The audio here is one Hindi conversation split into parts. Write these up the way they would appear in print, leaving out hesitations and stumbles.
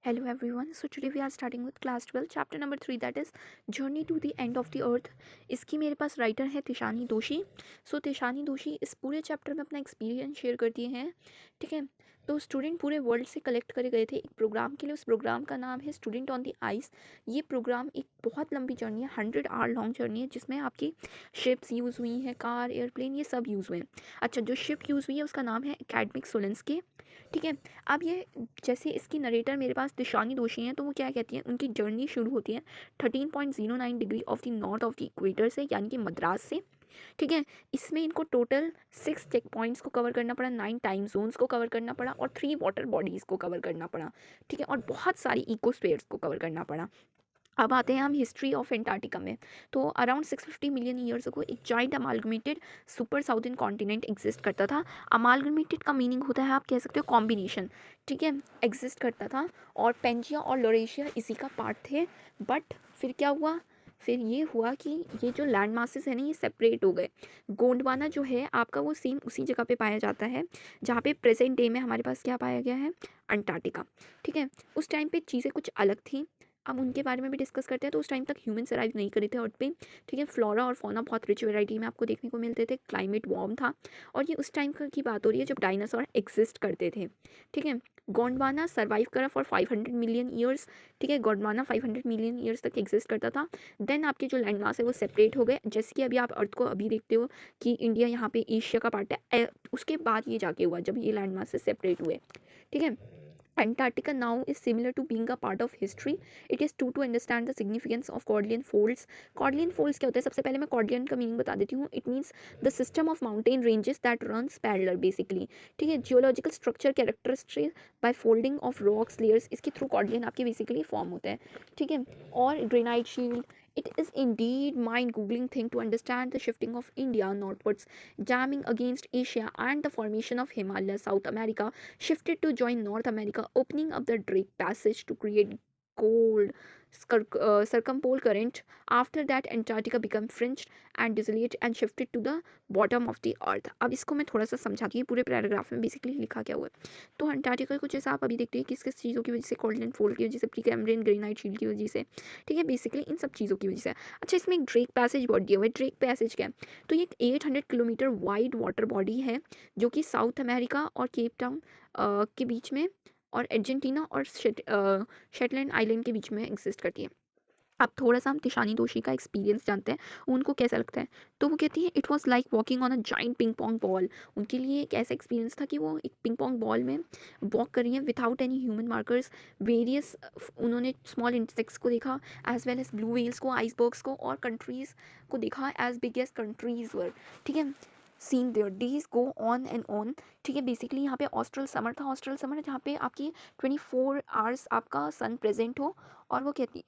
Hello everyone. So today we are starting with class 12 chapter number 3, that is Journey to the End of the Earth. इसकी मेरे पास राइटर है तिशानी दोषी. सो तिशानी दोषी इस पूरे चैप्टर में अपना एक्सपीरियंस शेयर करती हैं. ठीक है. तो स्टूडेंट पूरे वर्ल्ड से कलेक्ट करे गए थे एक प्रोग्राम के लिए. उस प्रोग्राम का नाम है स्टूडेंट ऑन द आइस. ये प्रोग्राम एक बहुत लंबी जर्नी है, 100 आवर लॉन्ग जर्नी है, जिसमें आपकी शिप्स यूज़ हुई हैं, कार, एयरप्लेन, ये सब यूज़ हुए हैं. अच्छा, जो शिप यूज़ हुई है उसका नाम है एकेडमिक सोलेंस्की. ठीक है. अब ये जैसे इसकी नरेटर मेरे पास तिशानी दोषी हैं, तो वो क्या कहती हैं, उनकी जर्नी शुरू होती है 13.09 degree of the north of the equator से, यानी कि मद्रास से. ठीक है. इसमें इनको टोटल 6 चेक पॉइंट्स को कवर करना पड़ा, 9 टाइम जोन्स को कवर करना पड़ा और 3 वाटर बॉडीज़ को कवर करना पड़ा. ठीक है. और बहुत सारी इकोस्फेयर्स को कवर करना पड़ा. अब आते हैं हम हिस्ट्री ऑफ एंटार्क्टिका में. तो अराउंड 650 मिलियन ईयर्स को एक joint amalgamated super southern continent exist करता था. अमालगमेटेड का मीनिंग होता है, आप कह सकते हो, कॉम्बिनेशन. ठीक है. एग्जिस्ट करता था और पेंजिया और लोरेशिया इसी का पार्ट थे. बट फिर क्या हुआ, फिर ये हुआ कि ये जो लैंड मासेस है ना, ये सेपरेट हो गए. गोंडवाना जो है आपका, वो सेम उसी जगह पे पाया जाता है जहाँ पे प्रेजेंट डे में हमारे पास क्या पाया गया है, अंटार्कटिका. ठीक है. उस टाइम पे चीज़ें कुछ अलग थी. अब उनके बारे में भी डिस्कस करते हैं. तो उस टाइम तक ह्यूमंस अराइव नहीं करे थे अर्थ पे. ठीक है. फ्लोरा और फौना बहुत रिच वैरायटी में आपको देखने को मिलते थे. क्लाइमेट वार्म था. और ये उस टाइम की बात हो रही है जब डायनासोर एग्जिस्ट करते थे. ठीक है. गोंडवाना सर्वाइव करा फॉर 500 मिलियन ईयर्स. ठीक है. गोंडवाना 500 मिलियन ईयर्स तक एग्जिस्ट करता था. देन आपके जो लैंड मास है वो सेपरेट हो गए. जैसे कि अभी आप अर्थ को अभी देखते हो कि इंडिया यहाँ पे एशिया का पार्ट है. उसके बाद ये जाके हुआ जब ये लैंड मास से सेपरेट हुए. ठीक है. Antarctica now is similar to being a part of history. It is true to understand the significance of Cordilleran folds. Cordilleran folds क्या होता है? सबसे पहले मैं Cordilleran का मीनिंग बता देती हूँ. It means the system of mountain ranges that runs parallel basically. ठीक है. Geological structure characterized by folding of rocks layers. इसके थ्रू Cordilleran आपके बेसिकली फॉर्म होता है. ठीक है. और granite shield. It is indeed mind-googling thing to understand the shifting of India northwards, jamming against Asia, and the formation of Himalaya, South America shifted to join North America, opening up the Drake Passage to create cold circumpole current. After that, Antarctica became fringed and desolate and shifted to the bottom of the earth. अब इसको मैं थोड़ा सा समझाती हूँ पूरे पैराग्राफ में बेसिकली लिखा क्या हुआ है. तो अंटार्कटिका को जैसा आप अभी देखते हैं किस किस चीज़ों की वजह से, कॉर्डिनेट फोल्ड की वजह से, प्रीकैम्ब्रियन ग्रेनाइट शील्ड की वजह से. ठीक है. बेसिकली इन सब चीज़ों की वजह से. अच्छा, इसमें एक ड्रेक पैसेज वर्ड दिया हुआ है. ड्रेक पैसेज क्या है? तो ये एक 800 किलोमीटर वाइड वाटर बॉडी है जो कि साउथ अमेरिका और केप टाउन के बीच में और अर्जेंटीना और शेटलैंड आइलैंड के बीच में एग्जिस्ट करती है. अब थोड़ा सा हम तिशानी दोषी का एक्सपीरियंस जानते हैं, उनको कैसा लगता है. तो वो कहती है it was like walking on a giant ping pong ball. उनके लिए एक ऐसा एक्सपीरियंस था कि वो एक पिंग पोंग बॉल में वॉक कर रही हैं without any human markers. Various उन्होंने स्मॉल इंसेक्ट्स को देखा, as well as blue whales को, आइसबर्ग्स को, और कंट्रीज़ को देखा as big as countries were. ठीक है. Seen their days go on and on. ठीक है. बेसिकली यहाँ पे ऑस्ट्रल समर था. ऑस्ट्रल समर जहाँ पे आपकी 24 आवर्स आपका सन प्रेजेंट हो. और वो कहती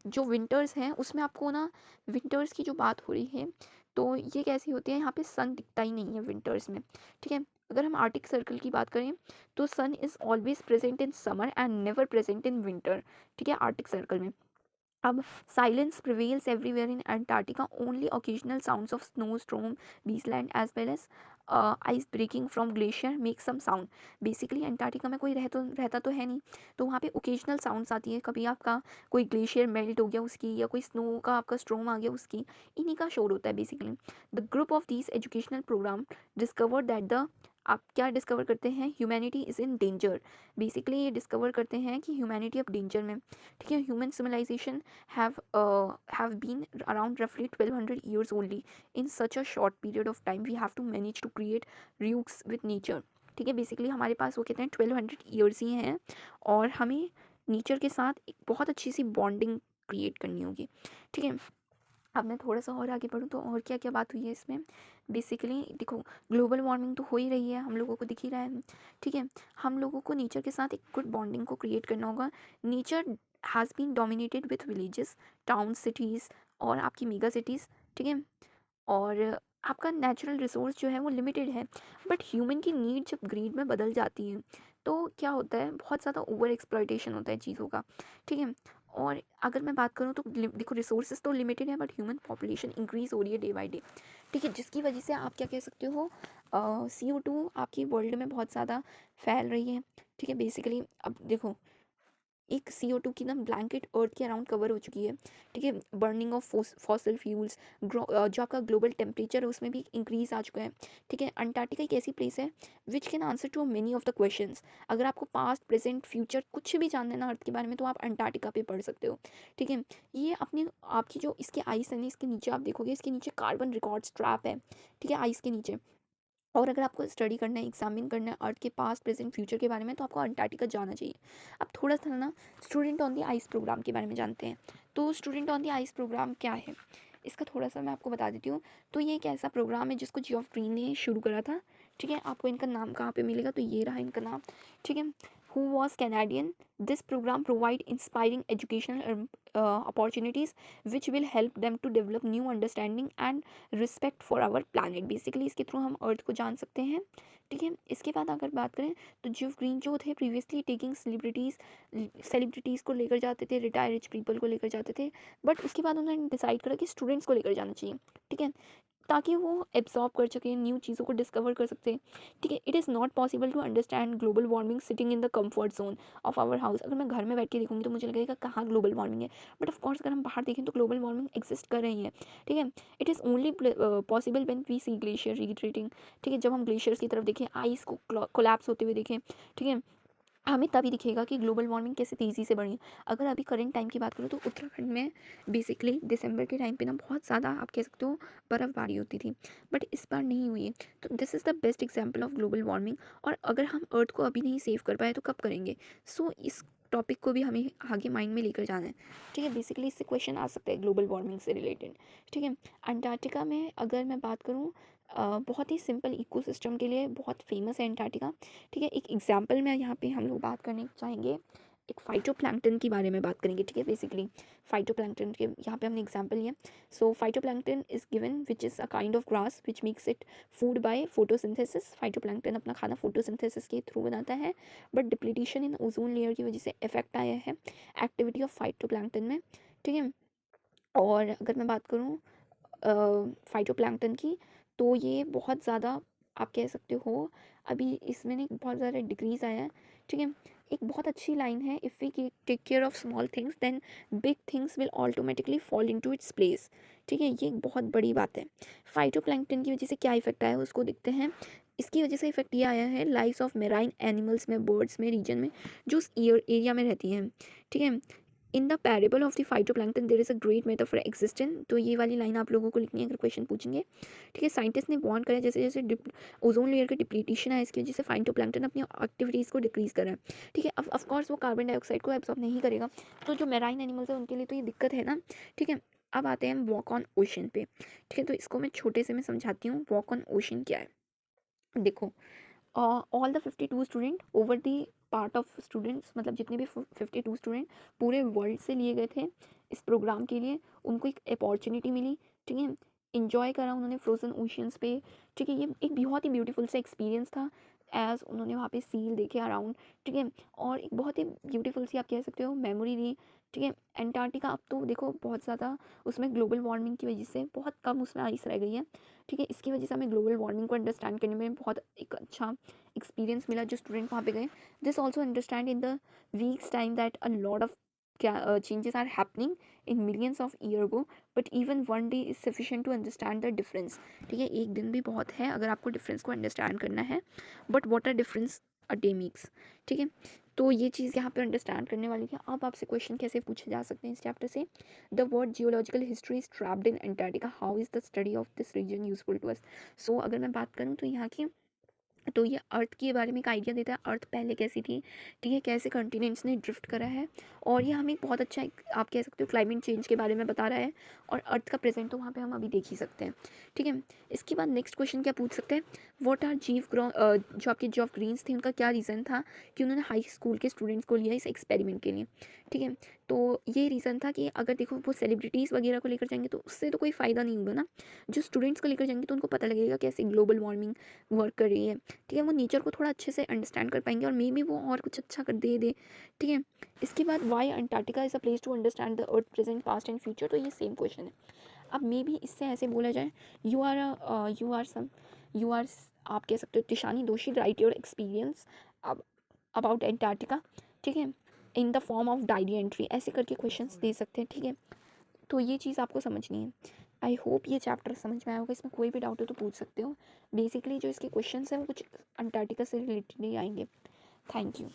जो विंटर्स हैं उसमें आपको ना, विंटर्स की जो बात हो रही है तो ये कैसी होती है, यहाँ पे सन दिखता ही नहीं है विंटर्स में. ठीक है. अगर हम आर्टिक सर्कल की बात करें तो sun is always present in summer and never present in winter. ठीक है. आर्टिक सर्कल में अब silence prevails everywhere in Antarctica. Only occasional sounds of snow storm, beesland as well as ice breaking from glacier make some sound. Basically Antarctica में कोई रहता तो है नहीं, तो वहाँ पे ओकेजनल साउंड्स आती है. कभी आपका कोई ग्लेशियर मेल्ट हो गया उसकी, या कोई स्नो का आपका स्टॉर्म आ गया उसकी, इन्हीं का शोर होता है basically. The group of these educational program discover that the, आप क्या डिस्कवर करते हैं, humanity is in danger. Basically ये डिस्कवर करते हैं कि ह्यूमैनिटी अब डेंजर में. ठीक है. Human civilisation have been around roughly 1200 years only. In such a short period of time we have to manage to create roots with nature. ठीक है. बेसिकली हमारे पास वो कहते हैं 1200 ईयर्स ही हैं और हमें नेचर के साथ एक बहुत अच्छी सी बॉन्डिंग क्रिएट करनी होगी. ठीक है. अब मैं थोड़ा सा और आगे बढ़ूँ तो और क्या क्या बात हुई है इसमें. बेसिकली देखो, ग्लोबल वार्मिंग तो हो ही रही है, हम लोगों को दिख ही रहा है. ठीक है. हम लोगों को नेचर के साथ एक गुड बॉन्डिंग को क्रिएट करना होगा. Nature has been dominated with villages, town, cities और आपकी मेगा सिटीज़. ठीक है. और आपका नेचुरल रिसोर्स जो है वो लिमिटेड है. बट ह्यूमन की नीड जब ग्रीड में बदल जाती है तो क्या होता है, बहुत ज़्यादा ओवर एक्सप्लॉयटेशन होता है चीज़ों का. ठीक है. और अगर मैं बात करूँ तो देखो, रिसोर्सेज तो लिमिटेड है बट ह्यूमन पॉपुलेशन इंक्रीज़ हो रही है डे बाई डे. ठीक है. जिसकी वजह से आप क्या कह सकते हो, CO2 आपकी वर्ल्ड में बहुत ज़्यादा फैल रही है. ठीक है. बेसिकली अब देखो, एक CO2 की ना ब्लैंकेट अर्थ के अराउंड कवर हो चुकी है, ठीक है। बर्निंग ऑफ फॉसिल फ्यूल्स, जो आपका ग्लोबल टेम्परेचर है उसमें भी इंक्रीज आ चुका है, ठीक है। अंटार्कटिका एक ऐसी प्लेस है which can answer to many of the questions. अगर आपको पास्ट प्रेजेंट फ्यूचर कुछ भी जानना है ना अर्थ के बारे में तो आप अंटार्कटिका पे पढ़ सकते हो, ठीक है। ये अपनी आपकी जो इसके आइस है ना, इसके नीचे आप देखोगे इसके नीचे कार्बन रिकॉर्ड्स ट्रैप है, ठीक है, आइस के नीचे। और अगर आपको स्टडी करना है, एग्जामिन करना है अर्थ के पास्ट प्रेजेंट फ्यूचर के बारे में तो आपको अंटार्कटिका जाना चाहिए। अब थोड़ा सा ना student on the ice program के बारे में जानते हैं। तो student on the ice program क्या है, इसका थोड़ा सा मैं आपको बता देती हूँ। तो ये एक ऐसा प्रोग्राम है जिसको जियोफ ग्रीन ने शुरू करा था, ठीक है। आपको इनका नाम कहाँ पे मिलेगा, तो ये रहा इनका नाम, ठीक है। Who was Canadian. This program provide inspiring educational opportunities which will help them to develop new understanding and respect for our planet. Basically इसके थ्रू हम अर्थ को जान सकते हैं, ठीक है। इसके बाद अगर बात करें तो जियोफ ग्रीन जो थे प्रीवियसली टेकिंग सेलिब्रिटीज़ को लेकर जाते थे, रिटायर रिच पीपल को लेकर जाते थे, बट उसके बाद उन्होंने डिसाइड करा कि स्टूडेंट्स को लेकर जाना चाहिए, ठीक है, ताकि वो एब्जॉर्ब कर सकें, न्यू चीज़ों को डिस्कवर कर सकते हैं, ठीक है। It is not possible to understand global warming sitting in the comfort zone of our house. अगर मैं घर में बैठ के देखूंगी तो मुझे लगेगा कहाँ ग्लोबल वार्मिंग है, बट ऑफ कोर्स अगर हम बाहर देखें तो ग्लोबल वार्मिंग एग्जिस्ट कर रही है, ठीक है। It is only possible when we see glacier retreating, ठीक है। जब हम ग्लेशियर्स की तरफ देखें, आइस को कोलैप्स होते हुए देखें, ठीक है, हमें तभी दिखेगा कि ग्लोबल वार्मिंग कैसे तेज़ी से बढ़ी। अगर अभी करंट टाइम की बात करूँ तो उत्तराखंड में बेसिकली दिसंबर के टाइम पे ना बहुत ज़्यादा आप कह सकते हो बर्फ़बारी होती थी, बट इस बार नहीं हुई है। तो this is the best example of global warming. और अगर हम अर्थ को अभी नहीं सेव कर पाए तो कब करेंगे। सो इस टॉपिक को भी हमें आगे माइंड में लेकर जाना है, ठीक है। बेसिकली इससे क्वेश्चन आ सकता है ग्लोबल वार्मिंग से रिलेटेड, ठीक है। अंटार्कटिका में अगर मैं बात करूँ, बहुत ही सिंपल इकोसिस्टम के लिए बहुत फेमस है अंटार्कटिका, ठीक है। एक एग्जांपल में यहाँ पे हम लोग बात करने चाहेंगे, एक फाइटोप्लैंक्टन के बारे में बात करेंगे, ठीक है। बेसिकली फाइटोप्लैंक्टन के यहाँ पे हमने एग्जांपल लिया। So phytoplankton is given which is a kind of grass which makes it food by photosynthesis. Phytoplankton अपना खाना फोटोसिंथेसिस के थ्रू बनाता है, but depletion in ozone layer की वजह से इफेक्ट आया है एक्टिविटी ऑफ फाइटोप्लैंक्टन में, ठीक है। और अगर मैं बात करूँ फाइटोप्लैंक्टन की, तो ये बहुत ज़्यादा आप कह सकते हो अभी इसमें ना एक बहुत ज़्यादा डिक्रीज़ आया है, ठीक है। एक बहुत अच्छी लाइन है, if we take care of small things then big things will automatically fall into its place, ठीक है। ये एक बहुत बड़ी बात है। फाइटोप्लैंक्टन की वजह से क्या इफेक्ट आया है उसको देखते हैं। इसकी वजह से इफेक्ट ये आया है लाइव्स ऑफ मेराइन एनिमल्स में, बर्ड्स में, रीजन में जो उस एरिया में रहती हैं, ठीक है। In the parable of the phytoplankton there is a great metaphor existent. तो ये वाली लाइन आप लोगों को लिखनी है अगर क्वेश्चन पूछेंगे, ठीक है। साइंटिस्ट ने वार्न करा जैसे जैसे ओजोन लेयर का डिप्लीटेशन है इसकी वजह से फाइटोप्लैंक्टन अपनी एक्टिविटीज़ को डिक्रीज कर रहा है, ठीक है। ऑफ कोर्स वो कार्बन डाइऑक्साइड को एब्जॉर्ब नहीं करेगा, तो जो मैराइन एनिमल्स है उनके लिए तो ये दिक्कत है ना, ठीक है। अब आते हैं वॉक ऑन ओशन पे, ठीक है। तो इसको मैं छोटे से मैं समझाती हूँ वॉक ऑन ओशन क्या है। देखो, all the 52 student over the part of students, मतलब जितने भी 52 स्टूडेंट पूरे वर्ल्ड से लिए गए थे इस प्रोग्राम के लिए, उनको एक अपॉर्चुनिटी मिली, ठीक है। इंजॉय करा उन्होंने फ्रोजन ओशियंस पे, ठीक है। ये एक बहुत ही ब्यूटीफुल सा एक्सपीरियंस था एज उन्होंने वहाँ पे सील देखे अराउंड, ठीक है। और एक बहुत ही ब्यूटीफुल सी आप कह सकते हो मेमोरी दी, ठीक है। एंटार्क्टिका अब तो देखो बहुत ज़्यादा उसमें ग्लोबल वार्मिंग की वजह से बहुत कम उसमें आइस रह गई है, ठीक है। इसकी वजह से हमें ग्लोबल वार्मिंग को अंडरस्टैंड करने में बहुत एक अच्छा एक्सपीरियंस मिला जो स्टूडेंट वहाँ पे गए। This also understand in the weeks time that a lot of changes are happening in millions of year ago, but even one day is sufficient to understand the difference, ठीक है। एक दिन भी बहुत है अगर आपको डिफरेंस को अंडरस्टैंड करना है, but what are difference a day makes, ठीक है। तो ये चीज़ यहाँ पे अंडरस्टैंड करने वाली है। अब आपसे क्वेश्चन कैसे पूछे जा सकते हैं इस चैप्टर से। The word geological history is trapped in Antarctica, how is the study of this region useful to us. So अगर मैं बात करूँ तो यहाँ की, तो ये अर्थ के बारे में एक आइडिया देता है, अर्थ पहले कैसी थी, ठीक है, कैसे कॉन्टिनेंट्स ने ड्रिफ्ट करा है। और ये हमें बहुत अच्छा आप कह सकते हो क्लाइमेट चेंज के बारे में बता रहा है, और अर्थ का प्रेजेंट तो वहाँ पे हम अभी देख ही सकते हैं, ठीक है। इसके बाद नेक्स्ट क्वेश्चन क्या पूछ सकते हैं, व्हाट आर जो आपके जॉफ ग्रीन्स थे उनका क्या रीज़न था कि उन्होंने हाई स्कूल के स्टूडेंट्स को लिया इस एक्सपेरिमेंट के लिए, ठीक है। तो ये रीज़न था कि अगर देखो वो सेलिब्रिटीज़ वगैरह को लेकर जाएंगे तो उससे तो कोई फ़ायदा नहीं होगा ना, जो स्टूडेंट्स को लेकर जाएंगे तो उनको पता लगेगा कैसे ग्लोबल वार्मिंग वर्क कर रही है, ठीक है। वो नेचर को थोड़ा अच्छे से अंडरस्टैंड कर पाएंगे और मे बी वो और कुछ अच्छा कर दे, ठीक है। इसके बाद why Antarctica is a place to understand the earth present past and future, तो ये सेम क्वेश्चन है। अब मे बी इससे ऐसे बोला जाए, यू आर आप कह सकते हो तिशानी दोषी, right your experience about Antarctica, ठीक है। In the form of diary entry, ऐसे करके क्वेश्चंस दे सकते हैं, ठीक है। तो ये चीज़ आपको समझनी है। आई होप ये चैप्टर समझ में आया होगा। इसमें कोई भी डाउट हो तो पूछ सकते हो। बेसिकली जो इसके क्वेश्चंस हैं वो कुछ अंटार्कटिका से रिलेटेड ही आएंगे। Thank you.